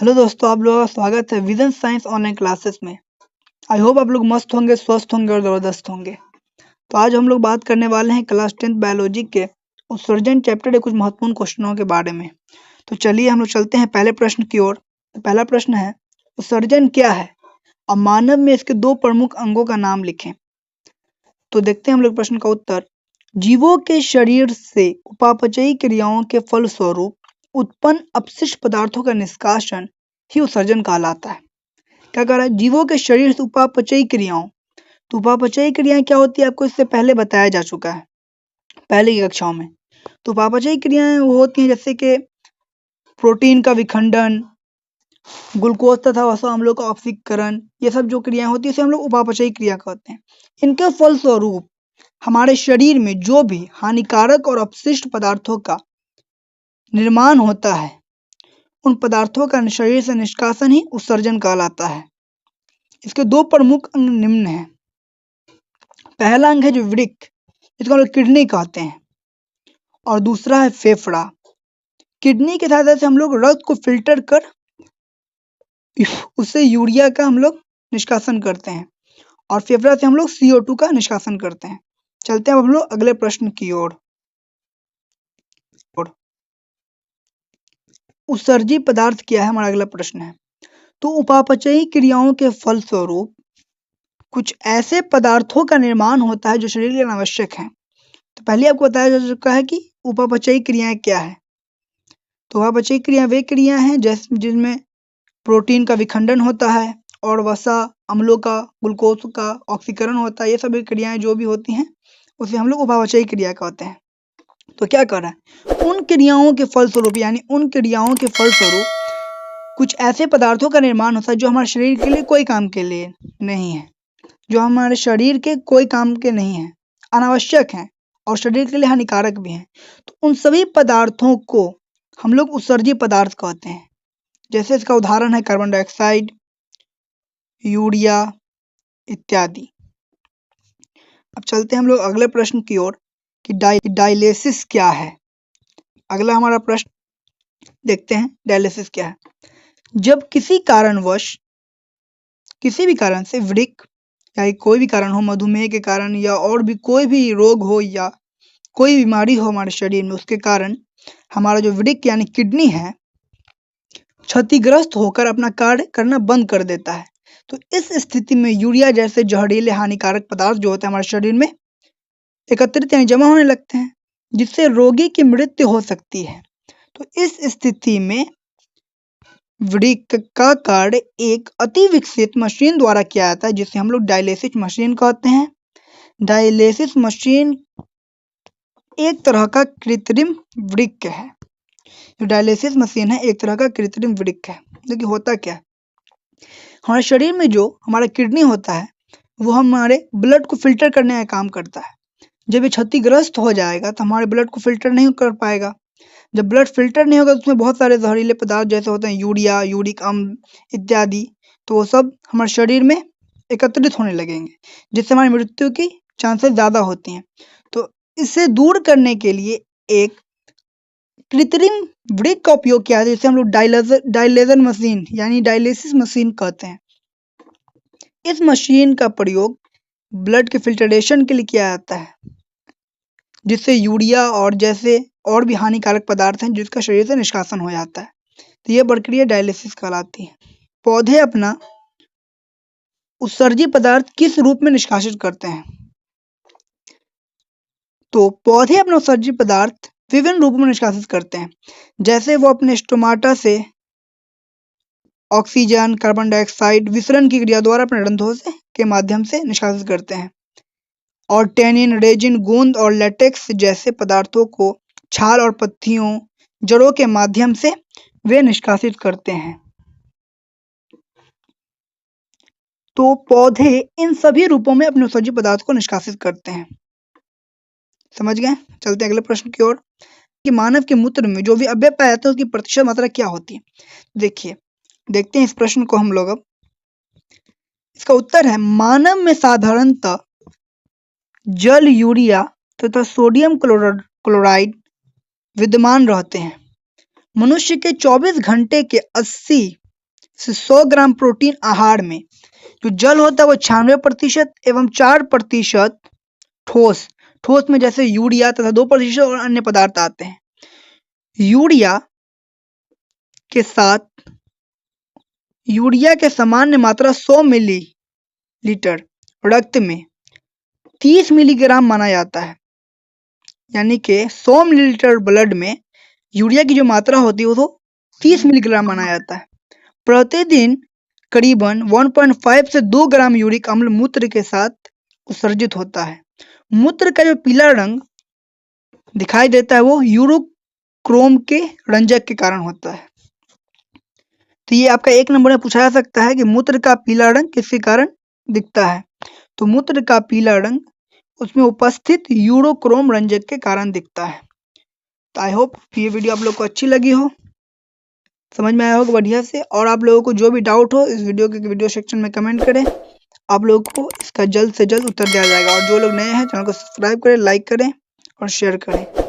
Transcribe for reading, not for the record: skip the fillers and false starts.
Hello दोस्तों, आप लोगों का स्वागत है विजन साइंस ऑनलाइन क्लासेस में। आई होप आप लोग मस्त होंगे, स्वस्थ होंगे और ज़बरदस्त होंगे। तो आज हम लोग बात करने वाले हैं क्लास 10th बायोलॉजी के उत्सर्जन चैप्टर के कुछ महत्वपूर्ण क्वेश्चनों के बारे में। तो चलिए हम लोग चलते हैं पहले प्रश्न की ओर। तो पहला प्रश्न है, उत्सर्जन क्या है? अब मानव में इसके दो प्रमुख अंगों का नाम लिखें। तो देखते हैं हम लोग प्रश्न का उत्तर। जीवों के शरीर से उपापचयी क्रियाओं के फलस्वरूप उत्पन्न अपशिष्ट पदार्थों का निष्कासन ही उत्सर्जन कहलाता है। क्या कह रहा है? जीवों के शरीर से उपापचयी क्रियाओं। तो उपापचयी क्रियाएं क्या होती है आपको इससे पहले बताया जा चुका है पहले की कक्षाओं में। तो उपापचयी क्रियाएं वो होती हैं जैसे कि प्रोटीन का विखंडन, ग्लूकोज तथा वसा अम्लों का ऑक्सीकरण, ये सब जो क्रियाएं होती है इसे हम लोग उपापचयी क्रिया कहते हैं। इनके फलस्वरूप हमारे शरीर में जो भी हानिकारक और अपशिष्ट पदार्थों का निर्माण होता है, उन पदार्थों का शरीर से निष्कासन ही उत्सर्जन कहलाता है। इसके दो प्रमुख अंग निम्न हैं। पहला अंग है जो वृक्क, इसको हम लोग किडनी कहते हैं, और दूसरा है फेफड़ा। किडनी के सहायता से हम लोग रक्त को फिल्टर कर उससे यूरिया का हम लोग निष्कासन करते हैं, और फेफड़ा से हम लोग CO2 का निष्कासन करते हैं। चलते हैं अब हम लोग अगले प्रश्न की ओर। उत्सर्जी पदार्थ क्या है, हमारा अगला प्रश्न है। तो उपापचयी क्रियाओं के फलस्वरूप कुछ ऐसे पदार्थों का निर्माण होता है जो शरीर के लिए आवश्यक है। तो पहले आपको बताया जा चुका है कि उपापचयी क्रियाएं क्या है। तो उपापचयी क्रिया वे क्रिया हैं जिनमें प्रोटीन का विखंडन होता है और वसा अम्लों का, ग्लूकोज का ऑक्सीकरण होता है। ये सभी क्रियाएं जो भी होती हैं उसे हम लोग उपापचयी क्रिया कहते हैं। तो क्या कर रहा है, उन क्रियाओं के फलस्वरूप कुछ ऐसे पदार्थों का निर्माण होता है जो हमारे शरीर के लिए कोई काम के लिए नहीं है, जो हमारे शरीर के कोई काम के नहीं है, अनावश्यक हैं और शरीर के लिए हानिकारक भी हैं। तो उन सभी पदार्थों को हम लोग उत्सर्जी पदार्थ कहते हैं। जैसे इसका उदाहरण है कार्बन डाइऑक्साइड, यूरिया इत्यादि। अब चलते हैं हम लोग अगले प्रश्न की ओर कि डायलिसिस क्या है। अगला हमारा प्रश्न देखते हैं, डायलिसिस क्या है। जब किसी कारणवश, किसी भी कारण से वृक्क या कोई भी कारण हो, मधुमेह के कारण या और भी कोई भी रोग हो या कोई बीमारी हो हमारे शरीर में, उसके कारण हमारा जो वृक्क यानी किडनी है क्षतिग्रस्त होकर अपना कार्य करना बंद कर देता है। तो इस स्थिति में यूरिया जैसे जहरीले हानिकारक पदार्थ जो होते हैं हमारे शरीर में एकत्रित यानी जमा होने लगते हैं, जिससे रोगी की मृत्यु हो सकती है। तो इस स्थिति में वृक्क का कार्य एक अति विकसित मशीन द्वारा किया जाता है जिसे हम लोग डायलिसिस मशीन कहते हैं। डायलिसिस मशीन एक तरह का कृत्रिम वृक्क है। जो डायलिसिस मशीन है एक तरह का कृत्रिम वृक्क है। देखिए होता क्या है, हमारे शरीर में जो हमारा किडनी होता है वो हमारे ब्लड को फिल्टर करने का काम करता है। जब ये क्षतिग्रस्त हो जाएगा तो हमारे ब्लड को फिल्टर नहीं कर पाएगा। जब ब्लड फिल्टर नहीं होगा तो उसमें बहुत सारे जहरीले पदार्थ जैसे होते हैं यूरिया, यूरिक अम्ल इत्यादि, तो वो सब हमारे शरीर में एकत्रित होने लगेंगे, जिससे हमारी मृत्यु की चांसेस ज़्यादा होती हैं। तो इसे दूर करने के लिए एक कृत्रिम वृक्क का उपयोग किया जाता है, जिसे हम लोग डायलेजर मशीन यानी डायलिसिस मशीन कहते हैं। इस मशीन का प्रयोग ब्लड के फिल्ट्रेशन के लिए किया जाता है, जिससे यूरिया और जैसे और भी हानिकारक पदार्थ हैं जिसका शरीर से निष्कासन हो जाता है। तो यह प्रक्रिया डायलिसिस कहलाती है। पौधे अपना उत्सर्जी पदार्थ किस रूप में निष्कासित करते हैं? तो पौधे अपना उत्सर्जी पदार्थ विभिन्न रूपों में निष्कासित करते हैं। जैसे वो अपने स्टोमाटा से ऑक्सीजन, कार्बन डाइऑक्साइड विसरण की क्रिया द्वारा अपने रंध्रों से के माध्यम से निष्कासित करते हैं, और टेनिन, रेजिन, गोंद और लेटेक्स जैसे पदार्थों को छाल और पत्तियों, जड़ों के माध्यम से वे निष्कासित करते हैं। तो पौधे इन सभी रूपों में अपने उत्सर्जी पदार्थ को निष्कासित करते हैं। समझ गए? चलते हैं अगले प्रश्न की ओर कि मानव के मूत्र में जो भी अव्यय पाए जाते हैं उसकी प्रतिशत मात्रा क्या होती है। देखिए, देखते हैं इस प्रश्न को हम लोग। अब इसका उत्तर है, मानव में साधारणतः जल, यूरिया तथा सोडियम क्लोराइड विद्यमान रहते हैं। मनुष्य के 24 घंटे के 80 से 100 ग्राम प्रोटीन आहार में। जो जल होता है वो 96% एवं 4% ठोस। ठोस में जैसे यूरिया तथा 2% और अन्य पदार्थ आते हैं। यूरिया के सामान्य मात्रा 100 मिलीलीटर रक्त में 30 मिलीग्राम माना जाता है। यानी कि 100 मिलीलीटर ब्लड में यूरिया की जो मात्रा होती है वो 30 मिलीग्राम माना जाता है। प्रतिदिन करीबन 1.5 से 2 ग्राम यूरिक अम्ल मूत्र के साथ उत्सर्जित होता है। मूत्र का जो पीला रंग दिखाई देता है वो यूरोक्रोम के रंजक के कारण होता है। तो ये आपका 1 नंबर में पूछा जा सकता है कि मूत्र का पीला रंग किसके कारण दिखता है। तो मूत्र का पीला रंग उसमें उपस्थित यूरोक्रोम रंजक के कारण दिखता है। तो आई होप ये वीडियो आप लोग को अच्छी लगी हो, समझ में आया होगा बढ़िया से। और आप लोगों को जो भी डाउट हो इस वीडियो के वीडियो सेक्शन में कमेंट करें, आप लोगों को इसका जल्द से जल्द उत्तर दिया जाएगा। और जो लोग नए हैं चैनल को सब्सक्राइब करें, लाइक करें और शेयर करें।